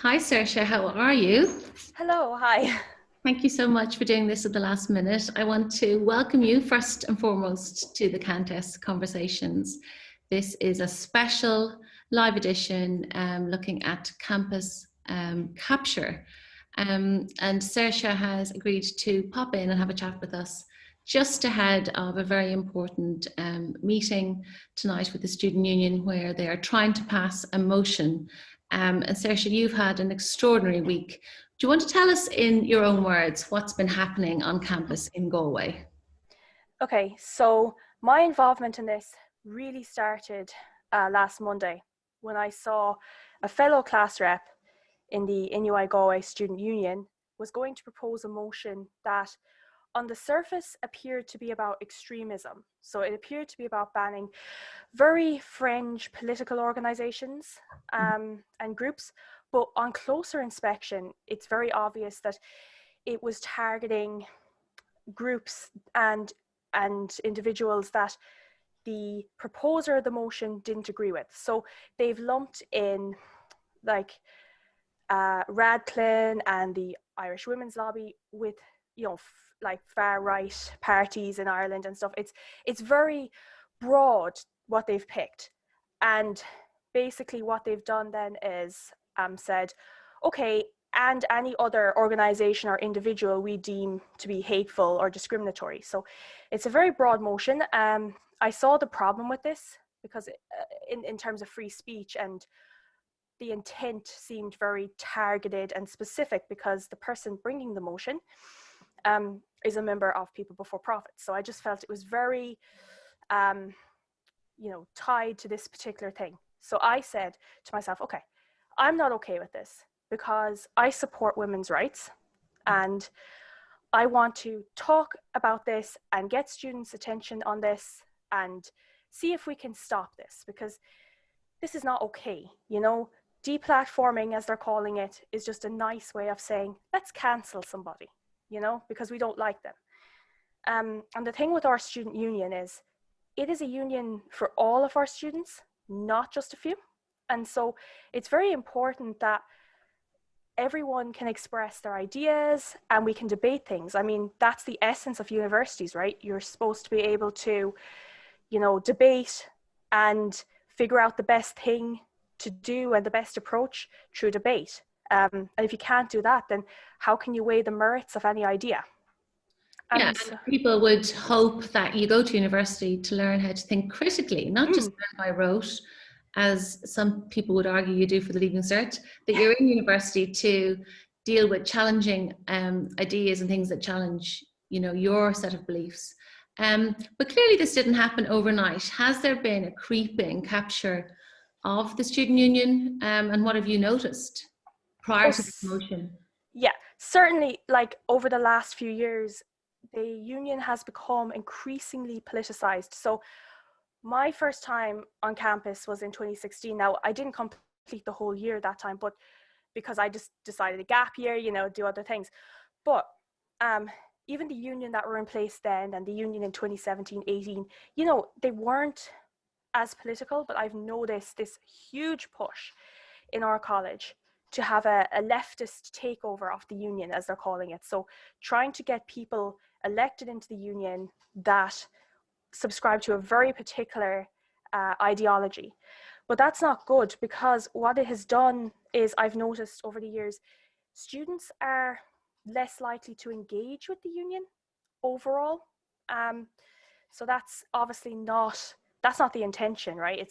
Hi, Saoirse, how are you? Hello, hi. Thank you so much for doing this at the last minute. I want to welcome you first and foremost to the Countess Conversations. This is a special live edition looking at campus capture. And Saoirse has agreed to pop in and have a chat with us just ahead of a very important meeting tonight with the Student Union where they are trying to pass a motion. And Saoirse, you've had an extraordinary week. Do you want to tell us in your own words what's been happening on campus in Galway? Okay, so my involvement in this really started last Monday when I saw a fellow class rep in the NUI Galway Student Union was going to propose a motion that on the surface appeared to be about extremism. So it appeared to be about banning very fringe political organizations and groups, but on closer inspection, it's very obvious that it was targeting groups and individuals that the proposer of the motion didn't agree with. So they've lumped in like Radcliffe and the Irish Women's Lobby with like far right parties in Ireland and stuff. It's very broad what they've picked, and basically what they've done then is said, okay, and any other organization or individual we deem to be hateful or discriminatory. So it's a very broad motion. I saw the problem with this because in terms of free speech, and the intent seemed very targeted and specific because the person bringing the motion is a member of People Before Profit. So I just felt it was very, tied to this particular thing. So I said to myself, okay, I'm not okay with this because I support women's rights and I want to talk about this and get students' attention on this and see if we can stop this, because this is not okay. Deplatforming, as they're calling it, is just a nice way of saying, let's cancel somebody, because we don't like them. And the thing with our student union is, it is a union for all of our students, not just a few. And so it's very important that everyone can express their ideas and we can debate things. I mean, that's the essence of universities, right? You're supposed to be able to, debate and figure out the best thing to do and the best approach through debate. And if you can't do that, then how can you weigh the merits of any idea? Yeah, And and people would hope that you go to university to learn how to think critically, not just learn by rote, as some people would argue you do for the Leaving Cert, that you're in university to deal with challenging ideas and things that challenge, your set of beliefs. But clearly this didn't happen overnight. Has there been a creeping capture of the student union, and what have you noticed prior to the motion? yeah, certainly, like over the last few years, the union has become increasingly politicized. So my first time on campus was in 2016. Now, I didn't complete the whole year that time, but because I just decided a gap year, do other things. But even the union that were in place then and the union in 2017, 18, they weren't as political, but I've noticed this huge push in our college to have a leftist takeover of the union, as they're calling it. So trying to get people elected into the union that subscribe to a very particular ideology. But that's not good, because what it has done is, I've noticed over the years, students are less likely to engage with the union overall. So that's obviously that's not the intention, right?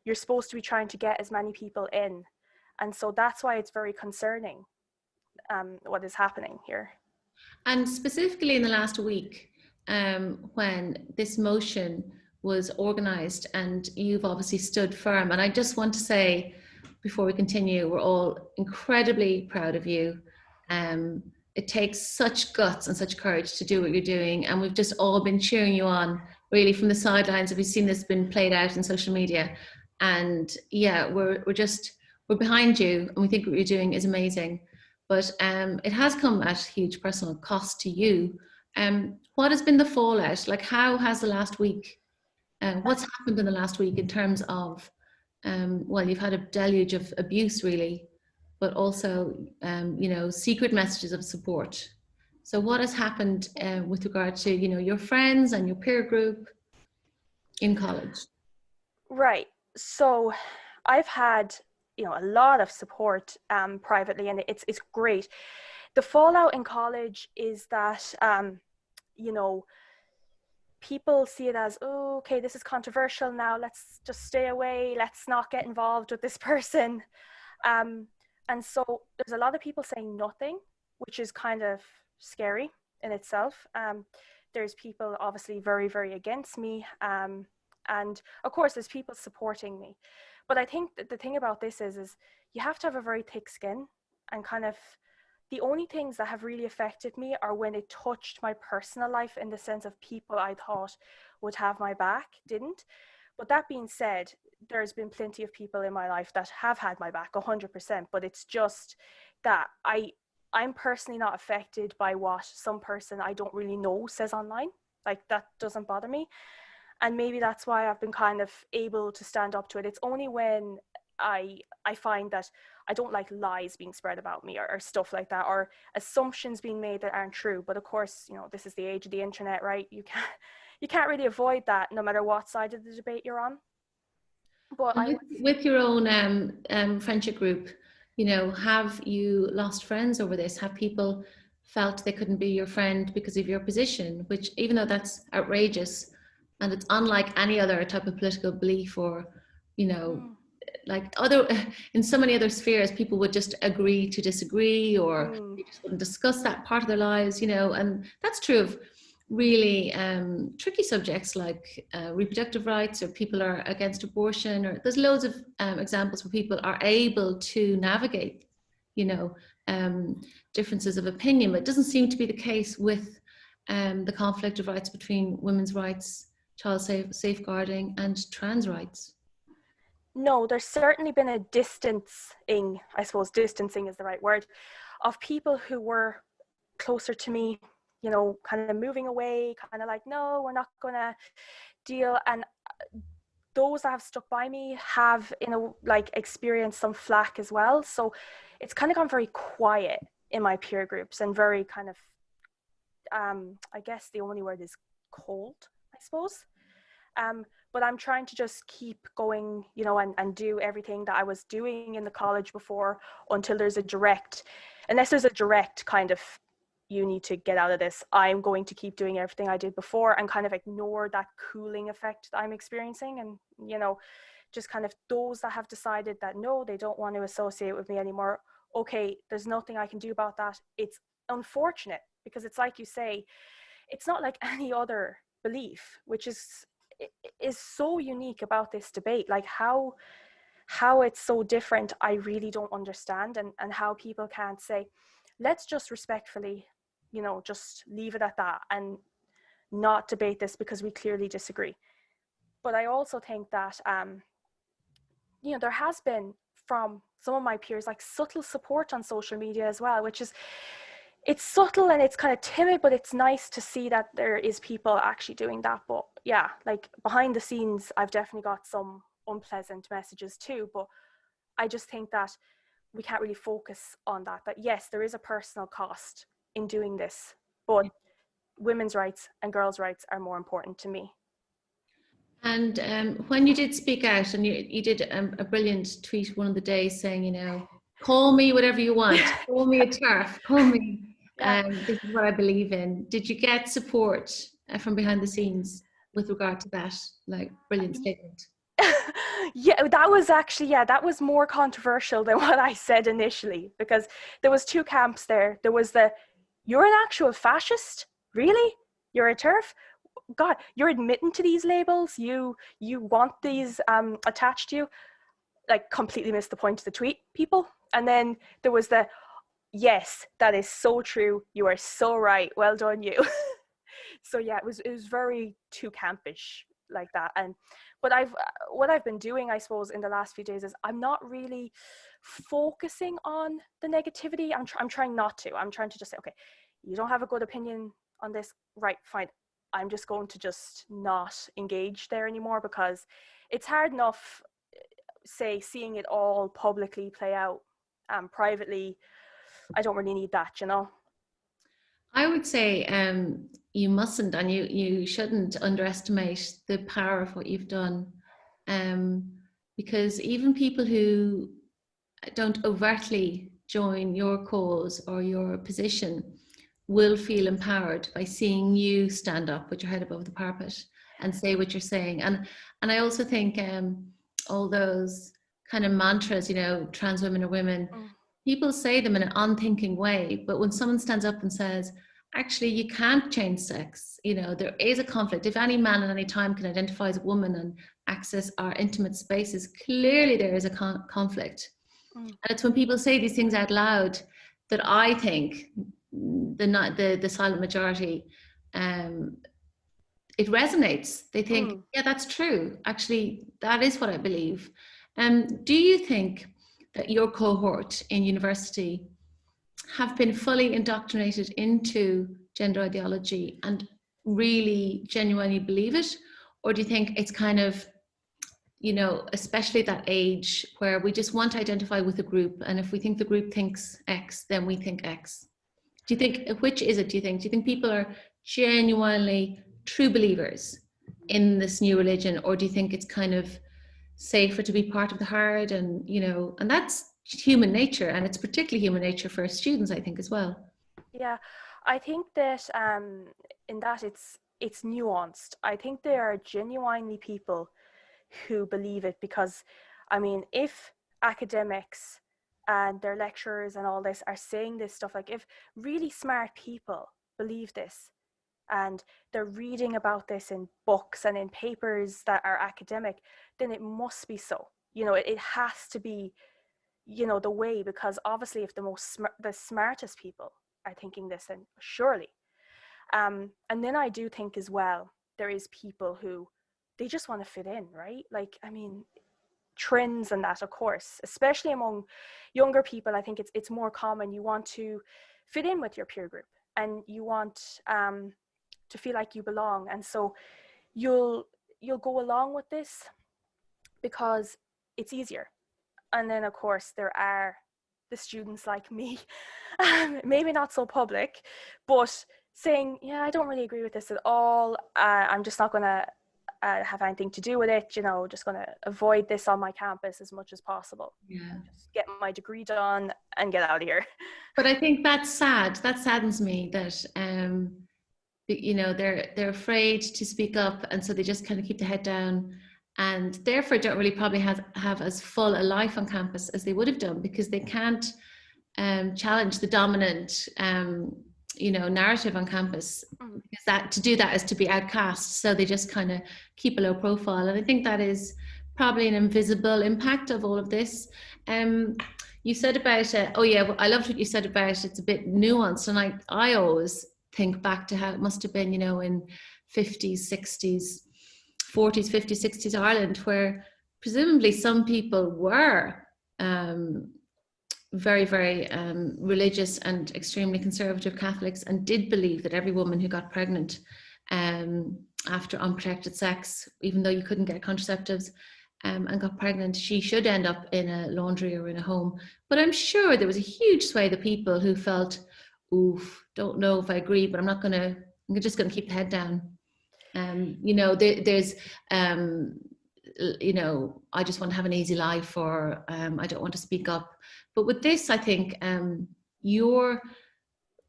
You're supposed to be trying to get as many people in. And so that's why it's very concerning what is happening here. And specifically in the last week, when this motion was organised, and you've obviously stood firm. And I just want to say, before we continue, we're all incredibly proud of you. It takes such guts and such courage to do what you're doing. And we've just all been cheering you on, really, from the sidelines. We've seen this been played out in social media. And yeah, we're behind you, and we think what you're doing is amazing. But it has come at huge personal cost to you. What has been the fallout? Like, how has the last week, what's happened in the last week in terms of, well, you've had a deluge of abuse, really. but also, secret messages of support. So what has happened with regard to, your friends and your peer group in college? Right. So I've had, a lot of support privately, and it's great. The fallout in college is that, you know, people see it as, oh, okay, this is controversial now. Let's just stay away. Let's not get involved with this person. Um, and so there's a lot of people saying nothing, which is kind of scary in itself. There's people obviously very, very against me. And of course, there's people supporting me. But I think that the thing about this is you have to have a very thick skin, and kind of the only things that have really affected me are when it touched my personal life, in the sense of people I thought would have my back didn't. But that being said, there's been plenty of people in my life that have had my back 100%, but it's just that I'm personally not affected by what some person I don't really know says online. Like, that doesn't bother me. And maybe that's why I've been kind of able to stand up to it. It's only when I find that I don't like lies being spread about me, or stuff like that, or assumptions being made that aren't true. But of course, this is the age of the internet, right? You can't really avoid that, no matter what side of the debate you're on. But And with your own friendship group, have you lost friends over this? Have people felt they couldn't be your friend because of your position? Which, even though that's outrageous, and it's unlike any other type of political belief, or, like other in so many other spheres, people would just agree to disagree, or they just wouldn't discuss that part of their lives, and that's true of really tricky subjects like reproductive rights, or people are against abortion, or there's loads of examples where people are able to navigate, you know, differences of opinion. But it doesn't seem to be the case with the conflict of rights between women's rights, child safeguarding, and trans rights. No, there's certainly been a distancing, I suppose distancing is the right word, of people who were closer to me, kind of moving away, kind of like, no, we're not going to deal. And those that have stuck by me have, experienced some flack as well. So it's kind of gone very quiet in my peer groups, and very kind of, I guess the only word is cold, I suppose. But I'm trying to just keep going, and do everything that I was doing in the college before, until unless there's a direct kind of, you need to get out of this, I'm going to keep doing everything I did before, and kind of ignore that cooling effect that I'm experiencing. And, just kind of those that have decided that, no, they don't want to associate with me anymore. Okay, there's nothing I can do about that. It's unfortunate, because it's like you say, it's not like any other belief, which is so unique about this debate. Like, how it's so different, I really don't understand. And how people can't say, let's just respectfully, just leave it at that, and not debate this because we clearly disagree. But I also think that there has been, from some of my peers, like subtle support on social media as well, which is, it's subtle and it's kind of timid, but it's nice to see that there is people actually doing that. But yeah, like behind the scenes, I've definitely got some unpleasant messages too. But I just think that we can't really focus on that yes, there is a personal cost in doing this, but women's rights and girls' rights are more important to me. And when you did speak out, and you did a brilliant tweet one of the days saying, call me whatever you want, call me a TERF, call me, this is what I believe in. Did you get support from behind the scenes with regard to that, like, brilliant statement? Yeah, that was more controversial than what I said initially, because there was two camps there. There was you're an actual fascist? Really? You're a TERF? God, you're admitting to these labels? You want these attached to you? Like, completely missed the point of the tweet, people. And then there was yes, that is so true. You are so right. Well done, you. So yeah, it was very two campish like that. But what I've been doing, I suppose, in the last few days is I'm not really focusing on the negativity. I'm trying not to. I'm trying to just say, okay, you don't have a good opinion on this, right? Fine. I'm just going to just not engage there anymore, because it's hard enough, say, seeing it all publicly play out Privately, I don't really need that, you know. I would say you mustn't and you shouldn't underestimate the power of what you've done. Um, because even people who don't overtly join your cause or your position will feel empowered by seeing you stand up with your head above the parapet and say what you're saying. And I also think all those kind of mantras, you know, trans women are women, Mm, people say them in an unthinking way, but when someone stands up and says, actually, you can't change sex, you know, there is a conflict. If any man at any time can identify as a woman and access our intimate spaces, clearly there is a conflict. mm, And it's when people say these things out loud that I think the silent majority, um, it resonates. They think, mm. yeah, that's true. Actually, that is what I believe. Do you think that your cohort in university have been fully indoctrinated into gender ideology and really genuinely believe it? Or do you think it's kind of, you know, especially that age where we just want to identify with a group, and if we think the group thinks X, then we think X? Do you think, which is it, do you think people are genuinely true believers in this new religion, or do you think it's kind of safer to be part of the herd? And, you know, and that's human nature, and it's particularly human nature for students, I think, as well. Yeah, I think that in that it's nuanced. I think there are genuinely people who believe it because, I mean, if academics and their lecturers and all this are saying this stuff, like if really smart people believe this and they're reading about this in books and in papers that are academic, then it must be so. You know, it has to be, you know, the way, because obviously if the smartest people are thinking this, then surely. And then I do think as well, there is people who they just want to fit in, right? Like, I mean, trends and that, of course, especially among younger people, I think it's more common. You want to fit in with your peer group, and you want to feel like you belong, and so you'll go along with this because it's easier. And then of course there are the students like me, maybe not so public, but saying, yeah, I don't really agree with this at all. I'm just not going to have anything to do with it, you know, just going to avoid this on my campus as much as possible. Yeah. Just get my degree done and get out of here. But I think that's sad. That saddens me that you know, they're afraid to speak up, and so they just kind of keep the head down, and therefore don't really probably have as full a life on campus as they would have done, because they can't challenge the dominant you know, narrative on campus, Mm. because that to do that is to be outcast, so they just kind of keep a low profile. And I think that is probably an invisible impact of all of this. You said about oh yeah, well, I loved what you said about it's a bit nuanced, and I always think back to how it must have been, you know, in 50s, 60s, 40s, 50s, 60s Ireland, where presumably some people were very, very religious and extremely conservative Catholics, and did believe that every woman who got pregnant after unprotected sex, even though you couldn't get contraceptives, and got pregnant, she should end up in a laundry or in a home. But I'm sure there was a huge swathe of people who felt, oof, don't know if I agree, but I'm just gonna keep the head down. You know, there's you know, I just want to have an easy life, or I don't want to speak up. But with this, I think your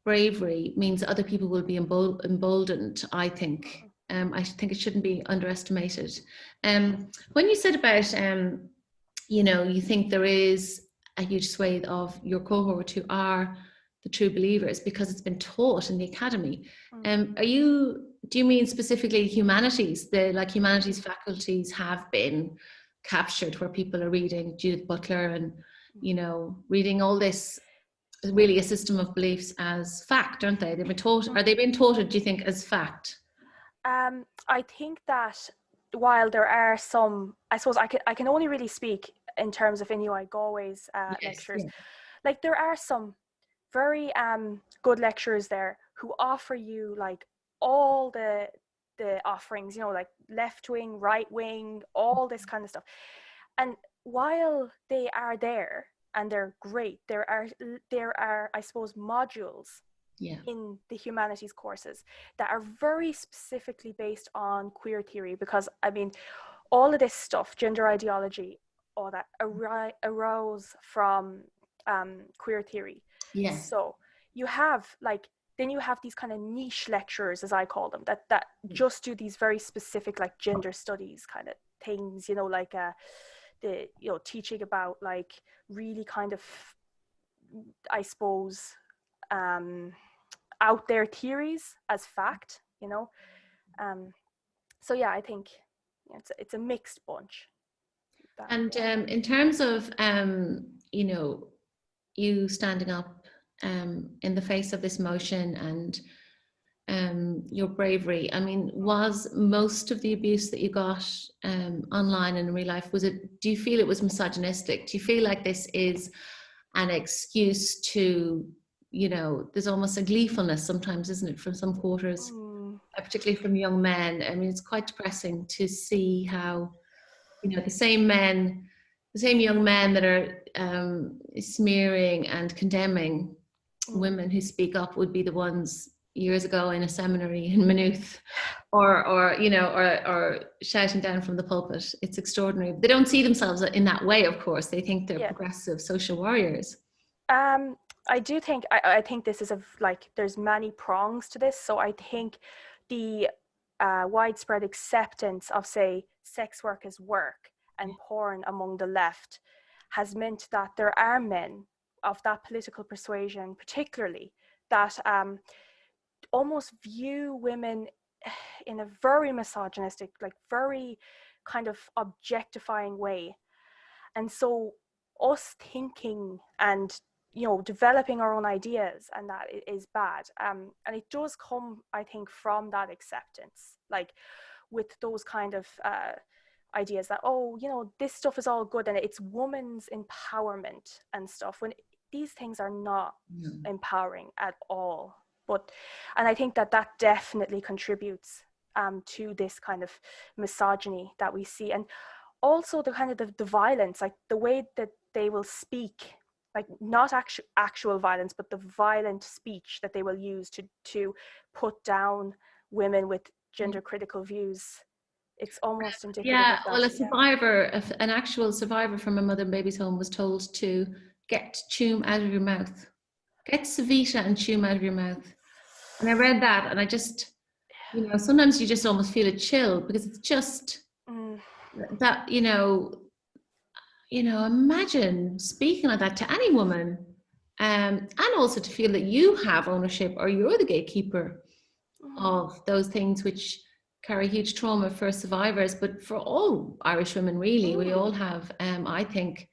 bravery means other people will be emboldened, I think. I think it shouldn't be underestimated. When you said about, you know, you think there is a huge swathe of your cohort who are the true believers because it's been taught in the academy. Mm. Do you mean specifically humanities? The like humanities faculties have been captured, where people are reading Judith Butler and, you know, reading all this, really a system of beliefs as fact, aren't they? They've been taught. Are they being taught it, do you think, as fact? I think that while there are some, I suppose I can only really speak in terms of NUI Galway's Yes. lectures. Yeah. Like there are some very good lecturers there who offer you like all the offerings, you know, like left wing, right wing, all this kind of stuff. And while they are there, and they're great. There are, I suppose, modules Yeah. in the humanities courses that are very specifically based on queer theory, because I mean, all of this stuff, gender ideology, all that arose from queer theory. Yeah. So you have like, then you have these kind of niche lecturers, as I call them, that just do these very specific like gender studies kind of things, like the teaching about like really kind of, I suppose, out there theories as fact, so yeah, I think it's a mixed bunch. And in terms of, you standing up in the face of this motion and your bravery, I mean, was most of the abuse that you got online and in real life, do you feel it was misogynistic? Do you feel like this is an excuse to, there's almost a gleefulness sometimes, isn't it, from some quarters, particularly from young men? I mean, it's quite depressing to see how, the same young men that are smearing and condemning women who speak up would be the ones years ago in a seminary in Maynooth, or shouting down from the pulpit. It's extraordinary. They don't see themselves in that way, of course. They think they're progressive social warriors. I do think, I think this is there's many prongs to this. So I think the widespread acceptance of, say, sex work as work and porn among the left has meant that there are men of that political persuasion, particularly, that almost view women in a very misogynistic, like very kind of objectifying way. And so us thinking and developing our own ideas, and that is bad, and it does come, I think, from that acceptance, like with those kind of ideas that, this stuff is all good and it's women's empowerment and stuff, when these things are not empowering at all. And I think that definitely contributes to this kind of misogyny that we see. And also the kind of the violence, like the way that they will speak, like not actual violence, but the violent speech that they will use to put down women with gender critical views. It's almost indicative of that. Well, an actual survivor from a mother and baby's home was told to get chum out of your mouth. Get Savita and chum out of your mouth. And I read that and I just, sometimes you just almost feel a chill, because it's just that, imagine speaking like that to any woman, and also to feel that you have ownership, or you're the gatekeeper of those things which carry huge trauma for survivors, but for all Irish women, really. We all have, I think,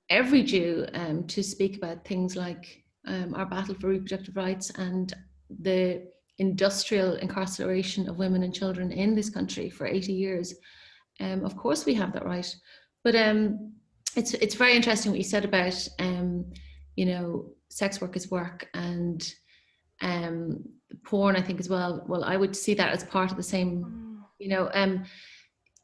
every due to speak about things like our battle for reproductive rights and the industrial incarceration of women and children in this country for 80 years. Of course we have that right. But it's very interesting what you said about, sex work is work, and porn, I think, as well. Well, I would see that as part of the same,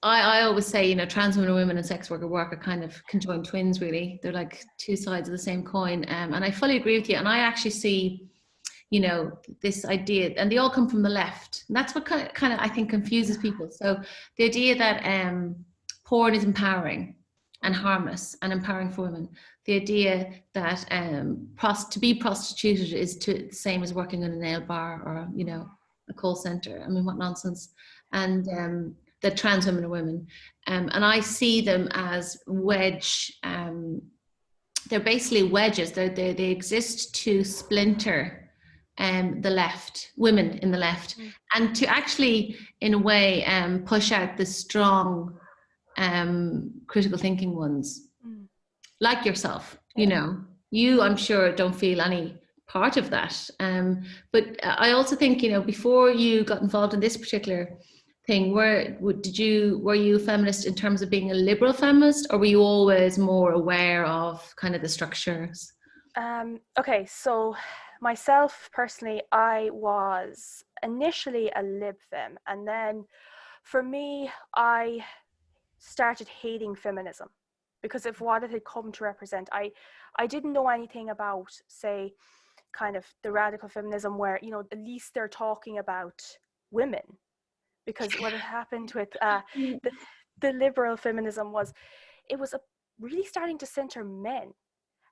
I always say, trans women and sex worker work are kind of conjoined twins, really. They're like two sides of the same coin. And I fully agree with you. And I actually see, this idea, and they all come from the left. And that's what kind of I think confuses people. So the idea that porn is empowering and harmless and empowering for women. The idea that to be prostituted is the same as working in a nail bar or, a call center. I mean, what nonsense. And that trans women are women. And I see them as they're basically wedges. They exist to splinter the left, women in the left, and to actually, in a way, push out the strong, critical thinking ones, like yourself. You, I'm sure, don't feel any part of that. But I also think, before you got involved in this particular thing, were you a feminist in terms of being a liberal feminist, or were you always more aware of kind of the structures? Okay, so myself personally, I was initially a lib fem, and then for me, I started hating feminism. because of what it had come to represent. I didn't know anything about, say, kind of the radical feminism where, you know, at least they're talking about women, because what had happened with the liberal feminism was it was really starting to center men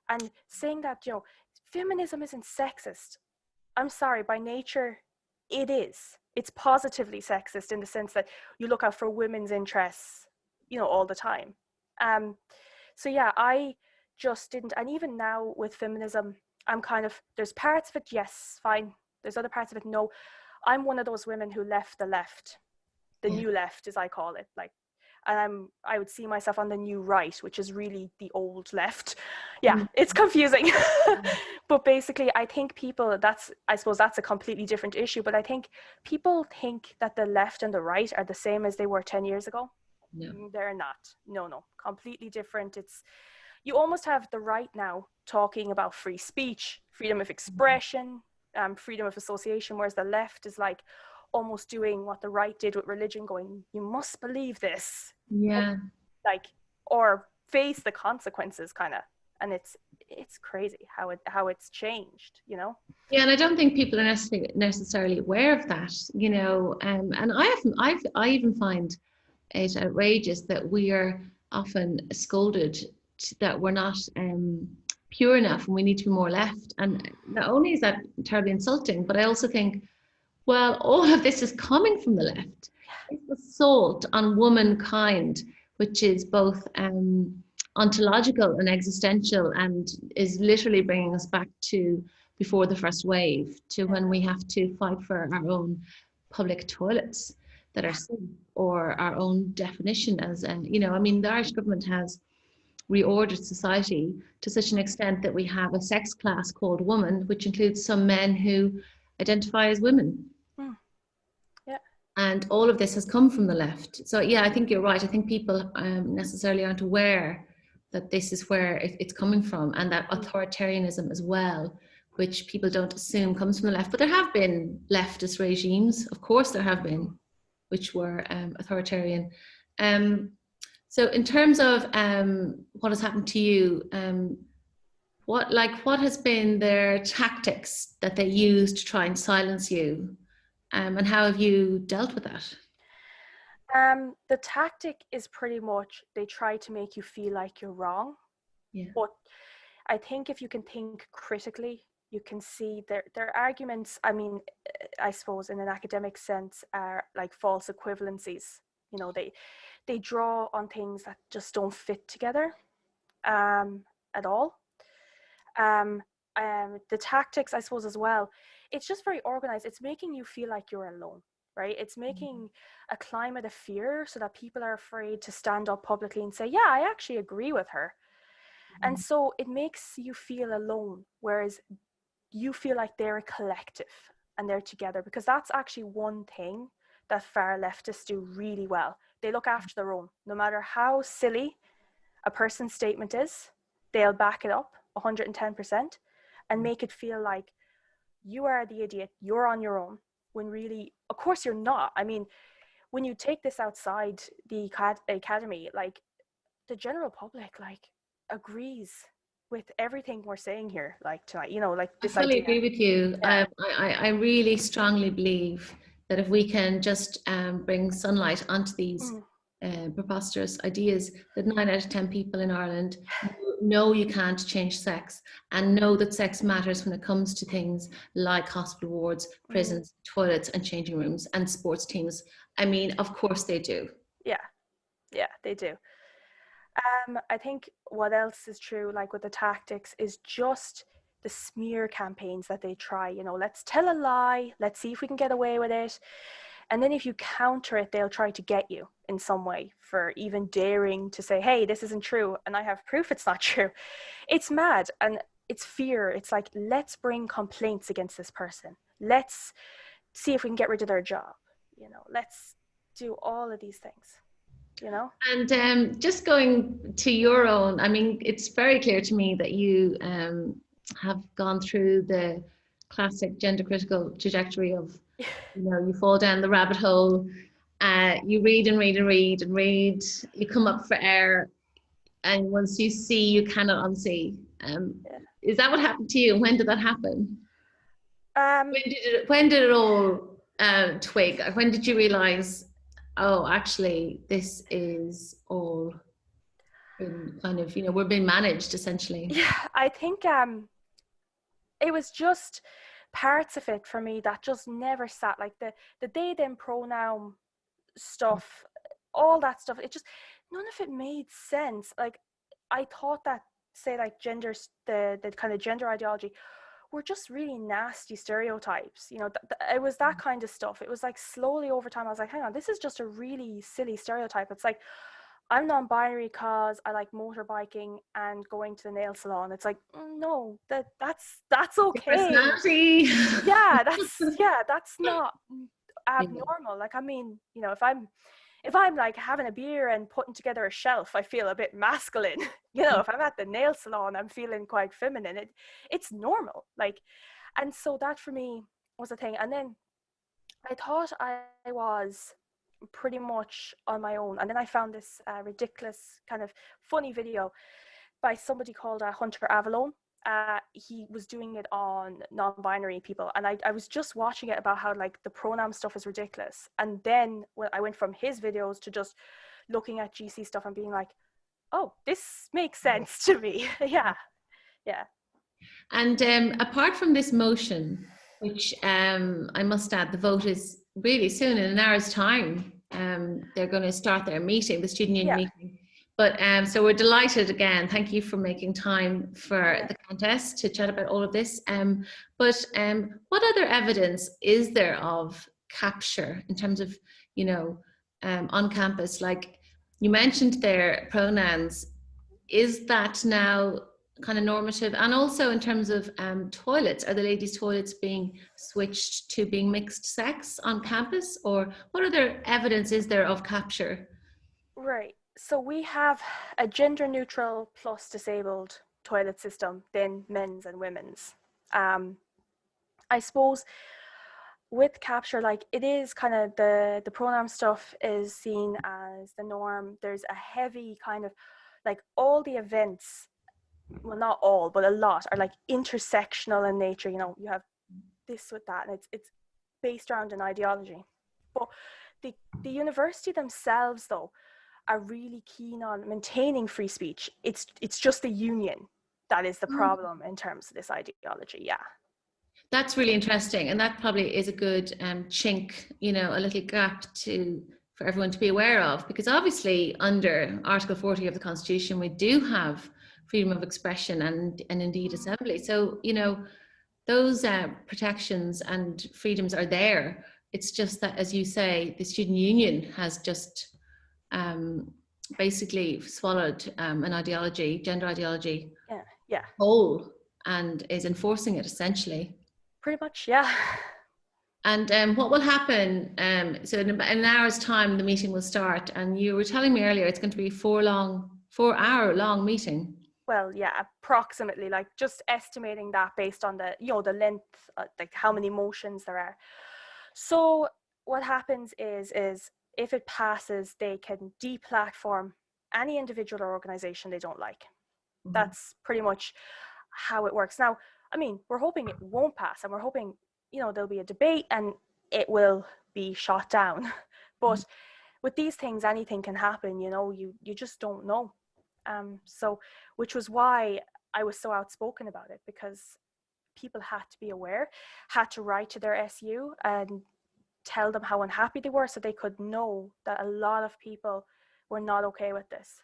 and saying that, you know, feminism isn't sexist. I'm sorry, by nature, it is. It's positively sexist in the sense that you look out for women's interests, you know, all the time. So yeah, I just didn't. And even now with feminism, I'm kind of, there's parts of it, yes, fine. There's other parts of it, no. I'm one of those women who left the left, the new left, as I call it. Like, and I would see myself on the new right, which is really the old left. Yeah, it's confusing. But basically, I think people, I suppose that's a completely different issue, but I think people think that the left and the right are the same as they were 10 years ago. No. They're not. No, completely different. You almost have the right now talking about free speech, freedom of expression, freedom of association, whereas the left is like almost doing what the right did with religion, going, you must believe this. Yeah. Like, or face the consequences, kind of. And it's crazy how it's changed, you know? Yeah, and I don't think people are necessarily aware of that, you know. And I even find it outrageous that we are often scolded that we're not pure enough and we need to be more left. And not only is that terribly insulting, but I also think, well, all of this is coming from the left. It's assault on womankind, which is both ontological and existential, and is literally bringing us back to before the first wave, to when we have to fight for our own public toilets that are safe, or our own definition as, you know, I mean, the Irish government has reordered society to such an extent that we have a sex class called woman, which includes some men who identify as women. And all of this has come from the left. So yeah, I think you're right. I think people necessarily aren't aware that this is where it's coming from, and that authoritarianism as well, which people don't assume comes from the left. But there have been leftist regimes, of course there have been, which were authoritarian. So in terms of what has happened to you, what has been their tactics that they use to try and silence you? And how have you dealt with that? The tactic is pretty much they try to make you feel like you're wrong. Yeah. But I think if you can think critically, you can see their arguments, I mean, I suppose in an academic sense, are like false equivalencies. You know, they draw on things that just don't fit together at all. The tactics, I suppose, as well, it's just very organized. It's making you feel like you're alone, right? It's making a climate of fear so that people are afraid to stand up publicly and say, yeah, I actually agree with her. And so it makes you feel alone, whereas you feel like they're a collective and they're together, because that's actually one thing that far leftists do really well. They look after their own. No matter how silly a person's statement is, they'll back it up 110% and make it feel like you are the idiot, you're on your own, when really, of course you're not. I mean, when you take this outside the academy, like the general public, like agrees with everything we're saying here, like tonight, you know, like this idea. I fully agree with you. Yeah. I really strongly believe that if we can just bring sunlight onto these preposterous ideas, that 9 out of 10 people in Ireland know you can't change sex, and know that sex matters when it comes to things like hospital wards, prisons, toilets and changing rooms and sports teams. I mean, of course they do. Yeah, they do. I think what else is true, like with the tactics, is just the smear campaigns that they try. You know, let's tell a lie, let's see if we can get away with it. And then if you counter it, they'll try to get you in some way for even daring to say, hey, this isn't true, and I have proof it's not true. It's mad, and it's fear. It's like, let's bring complaints against this person. Let's see if we can get rid of their job. You know, let's do all of these things. You know? And just going to your own, I mean, it's very clear to me that you have gone through the classic gender critical trajectory of, you know, you fall down the rabbit hole, you read and read and read and read, you come up for air, And once you see, you cannot unsee. Yeah. Is that what happened to you? When did that happen? Um, When did it all twig? When did you realize, oh, actually, this is all in kind of, we're being managed essentially? yeah, I think it was just parts of it for me that just never sat, like the they them pronoun stuff, all that stuff. It just, none of it made sense. Like, I thought that, say, like genders, the kind of gender ideology were just really nasty stereotypes. It was that kind of stuff. It was like slowly over time I was like, hang on, this is just a really silly stereotype. It's like, I'm non-binary because I like motorbiking and going to the nail salon. It's like, no, that's Your okay. personality. That's not Yeah. abnormal. Like, I mean, if I'm like having a beer and putting together a shelf, I feel a bit masculine. If I'm at the nail salon, I'm feeling quite feminine. It's normal. Like, and so that for me was a thing. And then I thought I was pretty much on my own. And then I found this ridiculous kind of funny video by somebody called Hunter Avalone. He was doing it on non-binary people, and I was just watching it about how like the pronoun stuff is ridiculous. And then when I went from his videos to just looking at GC stuff and being like, oh, this makes sense to me. Yeah. And apart from this motion, which I must add, the vote is really soon, in an hour's time. They're going to start their meeting, the student union Yeah. meeting. But so we're delighted again. Thank you for making time for Yeah. the Countess to chat about all of this. But what other evidence is there of capture in terms of, on campus? Like you mentioned their pronouns. Is that now kind of normative? And also in terms of toilets, are the ladies' toilets being switched to being mixed sex on campus? Or what other evidence is there of capture? Right. So we have a gender neutral plus disabled toilet system, then men's and women's. I suppose with capture, like, it is kind of the pronoun stuff is seen as the norm. There's a heavy kind of, like, all the events, well, not all, but a lot are like intersectional in nature. You have this with that, and it's based around an ideology. But the university themselves, though, are really keen on maintaining free speech. It's just the union that is the problem in terms of this ideology. Yeah. That's really interesting, and that probably is a good chink, a little gap for everyone to be aware of, because obviously under Article 40 of the Constitution, we do have freedom of expression and indeed assembly. So those protections and freedoms are there. It's just that, as you say, the student union has just basically swallowed an ideology, gender ideology, Yeah. whole, and is enforcing it essentially. Pretty much, yeah. And what will happen? So in an hour's time, the meeting will start. And you were telling me earlier it's going to be 4-hour long meeting. Well, yeah, approximately, like, just estimating that based on the length, like how many motions there are. So what happens is if it passes, they can deplatform any individual or organization they don't like. Mm-hmm. That's pretty much how it works. Now, I mean, we're hoping it won't pass, and we're hoping, there'll be a debate and it will be shot down. But with these things, anything can happen. You just don't know. So, which was why I was so outspoken about it, because people had to be aware, had to write to their SU and tell them how unhappy they were, so they could know that a lot of people were not okay with this.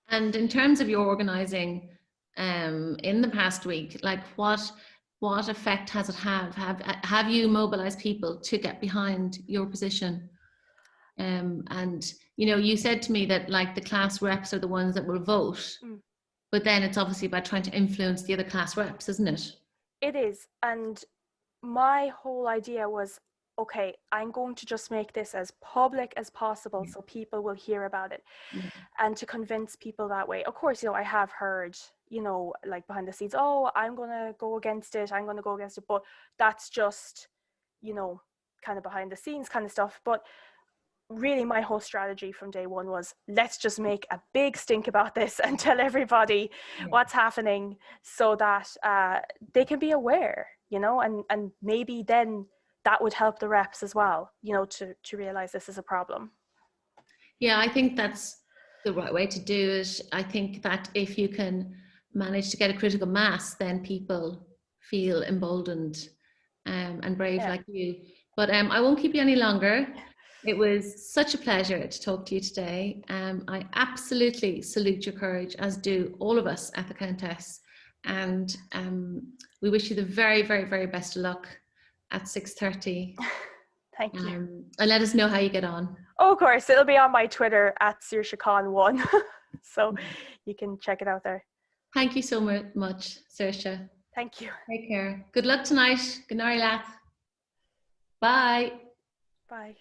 And in terms of your organising in the past week, like what effect has it have you mobilised people to get behind your position? And you said to me that like the class reps are the ones that will vote, but then it's obviously about trying to influence the other class reps, isn't it? It is. And my whole idea was, okay, I'm going to just make this as public as possible so people will hear about it, and to convince people that way. Of course, I have heard, like behind the scenes, oh, I'm going to go against it, but that's just, kind of behind the scenes kind of stuff. But really my whole strategy from day one was, let's just make a big stink about this and tell everybody what's happening, so that they can be aware, you know, and maybe then that would help the reps as well, you know, to realize this is a problem. Yeah, I think that's the right way to do it. I think that if you can manage to get a critical mass, then people feel emboldened and brave like you. But I won't keep you any longer. It was such a pleasure to talk to you today. I absolutely salute your courage, as do all of us at the Countess. And we wish you the very, very, very best of luck at 6:30. Thank you. And let us know how you get on. Oh, of course, it'll be on my Twitter at Saoirse Connolly 1. So you can check it out there. Thank you so much, Saoirse. Thank you. Take care. Good luck tonight. Good night, laugh. Bye. Bye.